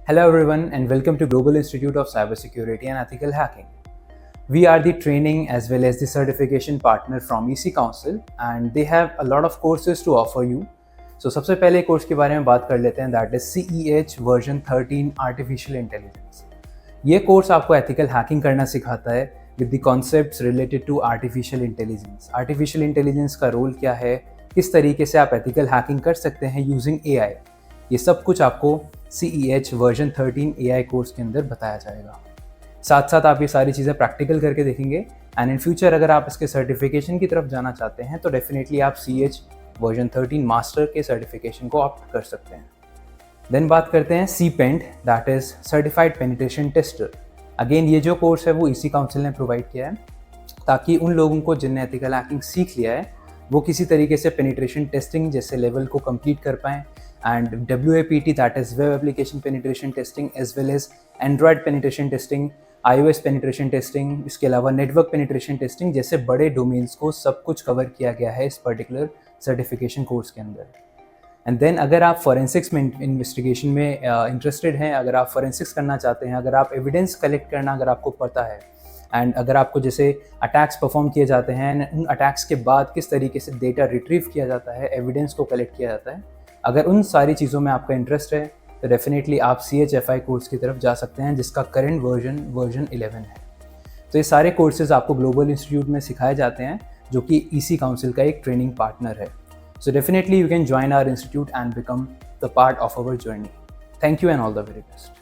Hello, everyone, and welcome to Global Institute of Cybersecurity and Ethical Hacking. We are the training as well as the certification partner from EC Council, and they have a lot of courses to offer you. So, सबसे पहले course के बारे में बात कर लेते हैं, that is CEH version 13 artificial intelligence. ये कोर्स आपको एथिकल हैकिंग करना सिखाता है with the concepts related to artificial intelligence. Artificial intelligence का रोल क्या है, किस तरीके से आप एथिकल हैकिंग कर सकते हैं यूजिंग AI, ये सब कुछ आपको CEH वर्जन 13 AI कोर्स के अंदर बताया जाएगा। साथ साथ आप ये सारी चीज़ें प्रैक्टिकल करके देखेंगे, एंड इन फ्यूचर अगर आप इसके सर्टिफिकेशन की तरफ जाना चाहते हैं तो डेफिनेटली आप CEH वर्जन 13 मास्टर के सर्टिफिकेशन को ऑप्ट कर सकते हैं। देन बात करते हैं CPENT, that is certified penetration tester. Again ये जो कोर्स है वो EC काउंसिल ने प्रोवाइड किया है ताकि उन लोगों को जिनने एथिकल हैकिंग सीख लिया है वो किसी तरीके से पेनिट्रेशन टेस्टिंग जैसे लेवल को कंप्लीट कर पाएँ, and WAPT, that is Web Application Penetration Testing, as well as Android Penetration Testing, iOS Penetration Testing, इसके अलावा Network Penetration Testing जैसे बड़े डोमेन्स को सब कुछ कवर किया गया है इस पर्टिकुलर सर्टिफिकेशन कोर्स के अंदर। एंड देन अगर आप फॉरेंसिक्स में इन्वेस्टिगेशन में इंटरेस्टेड हैं, अगर आप फॉरेंसिक्स करना चाहते हैं, अगर आप एविडेंस कलेक्ट करना अगर आपको पता है, एंड अगर आपको जैसे अटैक्स परफॉर्म किए जाते हैं, उन अटैक्स के बाद किस तरीके से डेटा रिट्रीव किया जाता है, एविडेंस को कलेक्ट किया जाता है, अगर उन सारी चीज़ों में आपका इंटरेस्ट है तो डेफिनेटली आप CHFI कोर्स की तरफ जा सकते हैं जिसका करंट वर्जन 11 है। तो ये सारे कोर्सेज आपको ग्लोबल इंस्टीट्यूट में सिखाए जाते हैं जो कि EC काउंसिल का एक ट्रेनिंग पार्टनर है। So definitely you can join our institute and become the part of our journey. Thank you and all the very best.